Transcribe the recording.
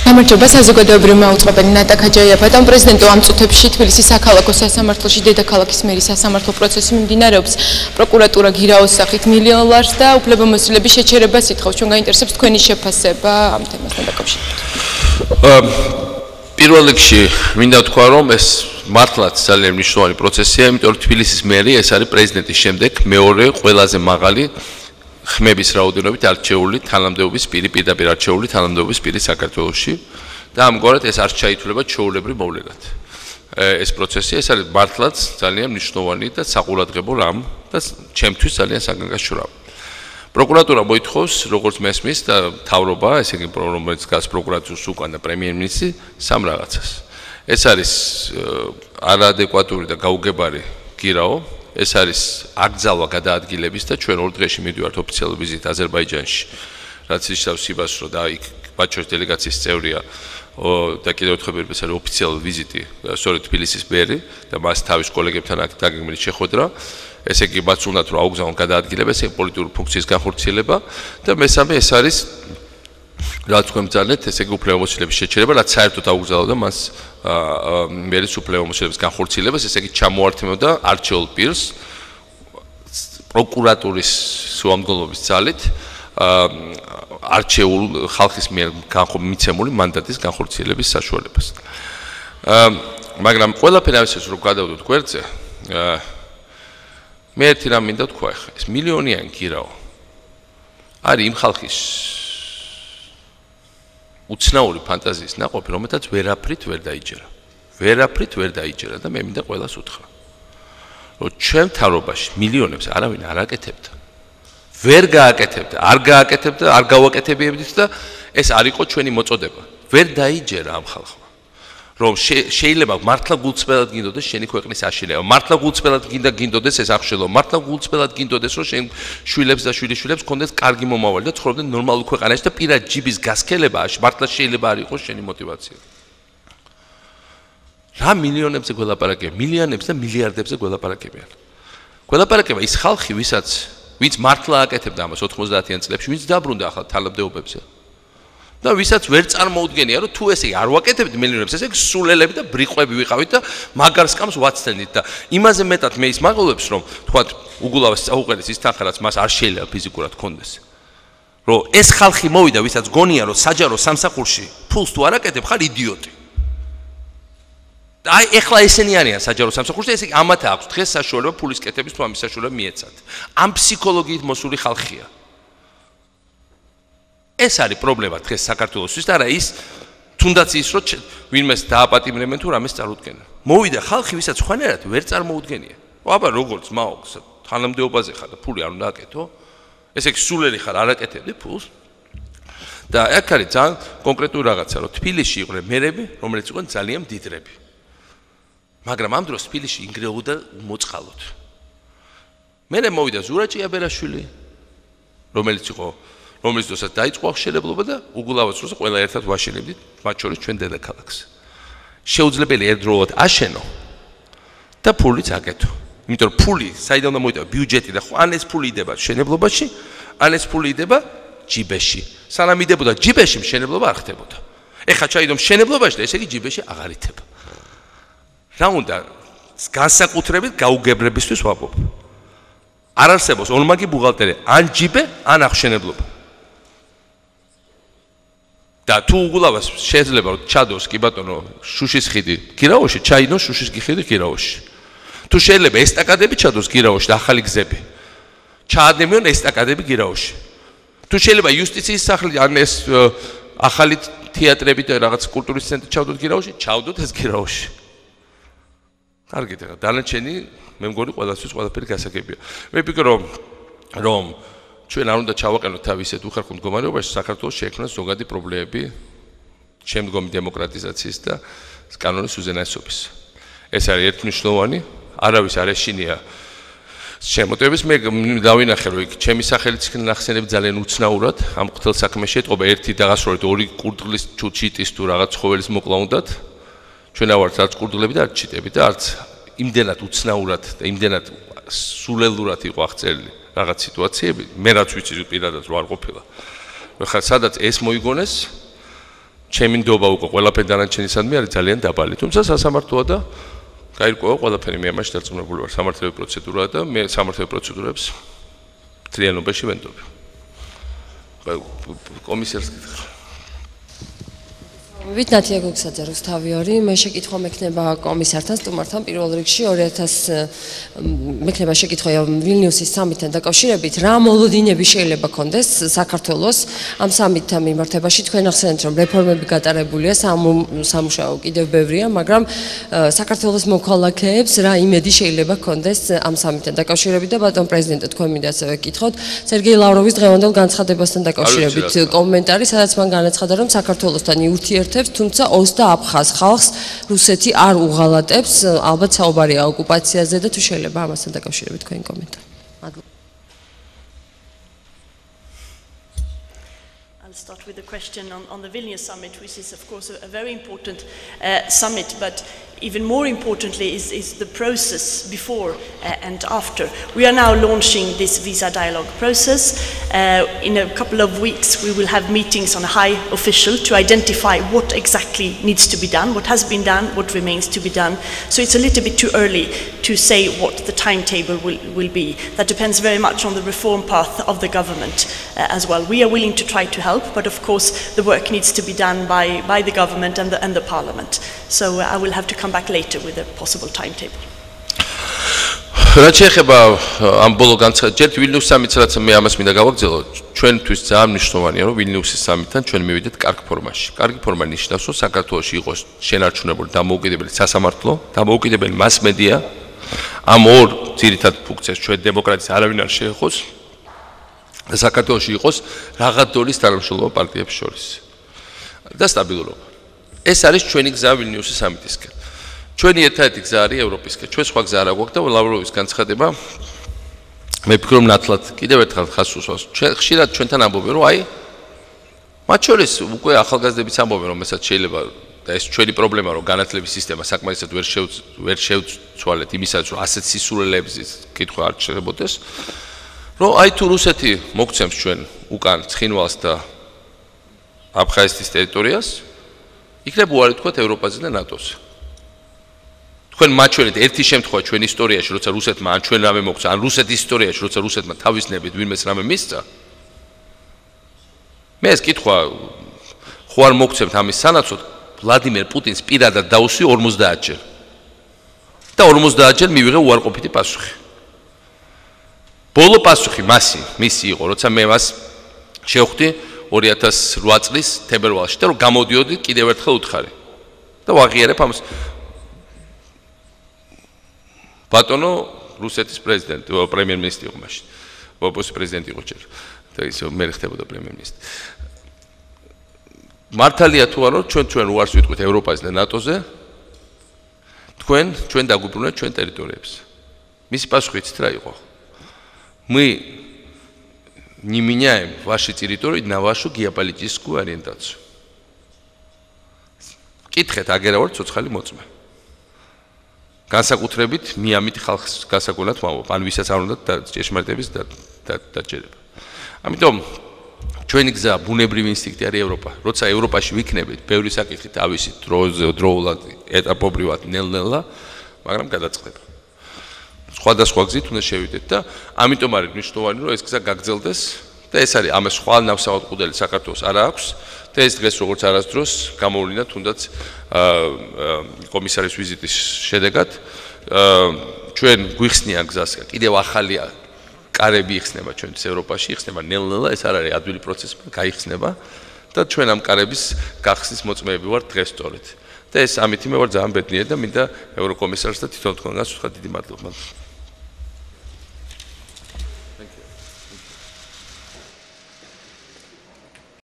გამარჯობა საზოგადოებრივი მაუწყებელი ნატა ქაჯაიაფა და პრეზიდენტო ამ წუთებში თბილისის საქალაქო სასამართლოში დედაქალაქის მერის სასამართლო პროცესი მიმდინარეობს. პროკურატურა გირაოს სახით $1 მილიონს და უფლებამოსილების შეჩერებას ითხოვს. Ჩვენ გაინტერესებს თქვენი შეფასება ამ თემასთან დაკავშირებით. პირველ რიგში მინდა ვთქვა, რომ ეს მართლაც ძალიან მნიშვნელოვანი პროცესია, იმიტომ რომ თბილისის მერი ეს არის პრეზიდენტის შემდეგ მეორე ყველაზე მაღალი ხმების რაოდენობით არჩეული თანამდებობის პირი, პირდაპირ არჩეული თანამდებობის პირი საქართველოში და ამგვარად ეს არ ჩაითვლება ჩვეულებრივ მოვლენად. ეს პროცესი ეს არის მართლაც ძალიან მნიშვნელოვანი და საყურადღებო რამ და ჩემთვის ძალიან საგანგაშო რამ. პროკურატურა მოითხოვს, როგორც მესმის და მთავრობა, ესე იგი რომელიც გას პროკურატურის უკან და პრემიერ-მინისტრი სამ რაღაცას. ეს არის არაადეკვატური და გაუგებარი გირაო. ეს არის აკრძალვა გადაადგილების და ჩვენ ორ დღეში მივიდივართ ოფიციალურ ვიზიტ აზერბაიჯანში, რაც ნიშნავს იმას, რომ და იქ ბაჩოვის დელეგაციის წევრია და კიდევ ერთხელ ეს არის ოფიციალური ვიზიტი, სწორედ თბილისის მერი და მას თავის კოლეგებთან აქ დაგეგმილი შეხვედრა. ესე იგი მას უნდათ რომ აუგზავნონ გადაადგილება, ეს პოლიტიკური ფუნქციის განხორციელება და მესამე ეს არის რაც თქვენ ბრძანეთ, ესე იგი უფლებამოსილების შეჩერება, რაც საერთოდ აუგზავნოდა მას მერის უფლებამოსილების განხორციელებას, ესე იგი ჩამოართმევდა არჩეულ პირს პროკურატურის სუამდგომლობის ძალით არჩეულ ხალხის მიერ მიცემული მანდატის განხორციელების საშუალებას. მაგრამ ყველაფერი ამის რომ გადავდოთ გვერდზე, მე ერთი რამ მინდა თქვა ახლა, ეს მილიონიანი გირაო არის იმ ხალხის უცნაური ფანტაზიის ნაყოფი, რომელთაც ვერაფრით ვერ დაიჯერა. ვერაფრით ვერ დაიჯერა და მე მინდა ყველას უთხრა, რომ ჩვენ მთავრობაში მილიონებს არავინ არ აკეთებდა. ვერ გააკეთებდა, არ გააკეთებდა, არ გავაკეთებიებდით და ეს არ იყო ჩვენი მოწოდება. ვერ დაიჯერა ამ ხალხმა. რომ შეიძლება მართლა გულწრფელად გინდოდეს შენი ქვეყნის აშენება, მართლა გულწრფელად გინდოდეს ეს აღშელო, მართლა გულწრფელად გინდოდეს რომ შენ შვილებს და შვილიშვილებს კონდეს კარგი მომავალი და ცხოვრობდნენ ნორმალურ ქვეყანაში და პირად ჯიბის გასქელება მართლა შეიძლება არ იყოს შენი мотиваცია. რა მილიონებზე გველაპარაკებია, მილიონებზე და მილიარდებზე გველაპარაკებიან. გველაპარაკება ის ხალხი, ვინც მართლა აკეთებდა ამას 90-იან წლებში, ვინც დაბრუნდა ახლა თანამდებობებზე. და ვისაც ვერ წარმოუდგენია, რომ თუ ესე არ ვაკეთებთ მილიონებს, ესე სულელები და ბრიყვები ვიყავით და მაგარ სკამს ვაცდენით და იმაზე მეტად მე ის მაღლობს, რომ თქვათ უგულავას წაუყენეს ის თანხა, რაც მას არ შეიძლება ფიზიკურად კონდეს. რომ ეს ხალხი მოვიდა, ვისაც გონია, რომ საჯარო სამსახურში ფულს თუ არ აკეთებ, ხარ იდიოტი. აი ეხლა ესენი არიან საჯარო სამსახურში, ესე ამათ აქვს დღეს საშუალება ფულის კეთების თუ ამის საშუალება მიეცათ. ამ ფსიქოლოგიით მოსული ხალხია. ეს არის პრობლემა დღეს საქართველოსთვის და არა ის თუნდაც ის რომ ვინმეს დააპატიმრებენ თუ რამეს წარუდგენენ. მოვიდა ხალხი, ვისაც ხანერად ვერ წარმოუდგენია. აბა როგორც მაოქს თანამდებობაზე ხარ და ფული არ უნდა აკეთო? ესე იგი სულელი ხარ, არ აკეთებდი ფულს? და აქ არის ძალიან კონკრეტული რაღაცა, რომ თბილისში იყვნენ მერები, რომელიც იყვნენ ძალიან მდიდრები. მაგრამ ამ დროს თბილისში ინგრეოდა მოწყალოდ. მერე მოვიდა ზურაბ ჭიაბერაშვილი, რომელიც დროსაც დაიწყო აღშენებლობა და უგულავას დროს ყველა ერთად ვაშენებდით, მათ შორის ჩვენ დედაქალაქს. შეუძლებელი ერთდროულად აშენო და ფულიც აკეთო. იმიტომ რომ ფული საიდან უნდა მოიტანა ბიუჯეტი და ან ეს ფული იდება შენებლობაში, ან ეს ფული იდება ჯიბეში. სანამ იდებოდა ჯიბეში, მშენებლობა არ ხდებოდა. ეხლა ჩაიდო მშენებლობაში და ესე იგი ჯიბეში აღარ ითება. რა უნდა განსაკუთრებით გაუგებრებისთვის ვაპობ. არ არსებობს ორმაგი ბუღალტერი, ან ჯიბე, ან აღშენებლობა. და თუ უგულავას შეიძლება რომ ჩადოს კი ბატონო შუშის ხიდი გირაოში, ჩაიდოს შუშის ხიდი გირაოში. თუ შეიძლება ესტაკადები ჩადოს გირაოში და ახალი გზები. ჩაადნებიონ ესტაკადები გირაოში. თუ შეიძლება იუსტიციის სახლი ან ეს ახალი თეატრები და რაღაც კულტურის ცენტრი ჩავდოთ გირაოში, ჩავდოთ ეს გირაოში. კარგით, დანარჩენი მე მგონი ყველასთვის ყველაფერი გასაგებია. მე ვფიქრობ რომ ჩვენ არ უნდა ჩავაყენოთ თავის ეს უხერხო მდგომარეობაში საქართველოს შეექმნას ზოგადი პრობლემები შემდგომი დემოკრატიზაციის და კანონის უზენაესობის. ეს არის ერთმნიშვნელოვანი, არავის არ ეშინია შემოტევების. მე დავინახე რომ იქ ჩემი სახელიც ნახსენები ძალიან უცნაურად ამ ყოფილ საქმეში ეთყობა ერთი დაღასრულეთ ორი კურდღლის ჩიტის თუ რაღაც ცხოველის მოკლა უნდათ. ჩვენ ავართ არც კურდღლები და არც ჩიტები და არც იმდენად უცნაურად და იმდენად სულელურად იყო აღწერილი რაღაც სიტუაციები, მე რაც ვიცი პირადად რო არ ყოფილა. ხა სადაც ეს მოიგონეს ჩემი ნდობა უკვე ყველაფერი დანარჩენისადმი არის ძალიან დაბალი. თუმცა სასამართლოა და გაირკვევა ყველაფერი მე ამაში დარწმუნებული ვარ. სამართლებრივი პროცედურაა და მე სამართლებრივ პროცედურებს მთლიანობაში ვენდობ. კომისარს გითხრა. ნათია გოგსაძე რუსთავიორი, მე შეკითხვა მექნება კომისართან სტუმართან პირველ რიგში 2000 მექნება შეკითხვა ვილნიუსის სამიტთან დაკავშირებით, რა მოლოდინები შეიძლება კონდეს საქართველოს ამ სამიტთან მიმართებაში. თქვენ ახსენეთ, რომ რეფორმები გატარებულია, სამუშაო კიდევ ბევრია, მაგრამ საქართველოს მოქალაქეებს რა იმედი შეიძლება კონდეს ამ სამიტთან დაკავშირებით და ბატონ პრეზიდენტო, თქვენ მინდა ასევე გკითხოთ სერგეი ლავროვის დღევანდელ განცხადებასთან დაკავშირებით კომენტარი, სადაც მან განაცხადა, რომ საქართველოსთან ურთიერთობებს თუმცა ოს და აფხაზ ხალხს რუსეთი არ უღალატებს, ალბათ საუბარია ოკუპაციაზე და თუ შეიძლება ამასთან დაკავშირებით თქვენი კომენტარი. I'll start with the question on the Vilnius summit, which is of course a very important summit, but even more importantly is the process before and after. We are now launching this visa dialogue process. In a couple of weeks we will have meetings on a high official to identify what exactly needs to be done, what has been done, what remains to be done. So it's a little bit too early to say what the timetable will be. That depends very much on the reform path of the government as well. We are willing to try to help, but of course the work needs to be done by the government and the parliament. So I will have to come back later with a possible timetable. რაც შეეხება ამ ბოლო განცხადებას, ვილნიუსის სამიტს რაც მე ამას მინდა გავაგრძელო, ჩვენთვის ძალიან მნიშვნელოვანია, რომ ვილნიუსის სამიტთან ჩვენ მივიდეთ კარგ ფორმაში. კარგი ფორმა ნიშნავს, რომ საქართველოში იყოს შენარჩუნებული დამოუკიდებელი სასამართლო, დამოუკიდებელი მასმედია, ამ ორ ძირითად ფუნქციას ჩვენ დემოკრატიის არავინ არ შეეხოს და საქართველოში იყოს რაღაც დოლის თანამშრომლობა პარტიებს შორის და სტაბილურობა. ეს არის ჩვენი გზა ვილნიუსის სამიტისკენ. ჩვენი ერთადერთი გზა არის ევროპისკენ. ჩვენ სხვა გზა არ აქვს და ლავროვის განცხადება მე ვფიქრობ ნათლად კიდევ ერთხელ ხაზს უსვამს. ხშირად ჩვენთან ამბობენ, რომ აი მათ შორის უკვე ახალგაზრდებიც ამბობენ, რომ ესაც შეიძლება და ეს ჩვენი პრობლემა, რომ განათლების სისტემა საკმარისად ვერ შევცვალეთ იმისაც, რომ ასეთ სისულელეების კითხვა არ შეებოდეს, რომ აი თუ რუსეთი მოგცემს ჩვენ უკან ცხინვალს და აფხაზეთის ტერიტორიას, იქნებ უარი თქვათ ევროპაზე და ნატოზე. თქვენ მაჩვენეთ ერთი შემთხვევა ჩვენ ისტორიაში, როცა რუსეთმა ან ჩვენ რამე მოგცა, ან რუსეთის ისტორიაში, როცა რუსეთმა თავის ნებით ვინმეს რამე მისცა. მე ეს კითხვა ხო არ მოგცემთ ამის სანაცვლოდ, ვლადიმერ პუტინს პირადად დაუსვი 50 ჯერ. და 50 ჯერ მივიღე უარყოფითი პასუხი. ბოლო პასუხი მისი იყო, როცა მე მას შევხვდი 2008 წლის თებერვალში და რომ გამოდიოდი კიდევ ერთხელ უთხარი. და ვაღიარებ ამას. ბატონო რუსეთის პრეზიდენტი, პრემიერ-მინისტრი იყო მაშინ. ოპოზიციის პრეზიდენტი იყო ჯერ. და ისე მე ხდებოდა პრემიერ-მინისტრი. მართალია თუ არა, ჩვენ უარს ვიტყვით ევროპაზე და ნატოზე. ჩვენ დაგვიბრუნეთ ჩვენ ტერიტორიებს. მისი პასუხი იცით რა იყო? Мы не меняем ваши территории на вашу геополитическую ориентацию. კითხეთ აგერავარ ცოცხალი მოწმე. განსაკუთრებით მიამით ხალხს გასაგონად ვამბობ, ან ვისაც არ უნდა ჭეშმარიტების დაჭერება. ამიტომ ჩვენი გზა ბუნებრივი ინსტინქტი არის ევროპა. როცა ევროპაში ვიქნებით, ბევრი საკითხი თავისი დროულად, ეტაპობრივად, ნელ-ნელა, მაგრამ გადაწყდება. სხვადასხვა გზით უნდა შევიდეთ და ამიტომ არის მნიშვნელოვანი, რომ ეს გზა გაგრძელდეს და ეს არის ამას სხვა ნავსაუთ ყუდელი საქართველოს არ აქვს და ეს დღეს როგორც არასდროს გამოვლინდა თუნდაც კომისარის ვიზიტის შედეგად ჩვენ გვიხსნიან გზას კიდევ ახალი კარები იხსნება ჩვენთვის ევროპაში, იხსნება ნელ-ნელა, ეს არ არის ადვილი პროცესი, გაიხსნება და ჩვენ ამ კარების გახსნის მოწმეები ვართ დღეს სწორედ. და ეს ამით მე ვარ ძალიან ბედნიერი და მინდა ევროკომისარს და თვითონ თქვენგანს ვთქვა დიდი მადლობა.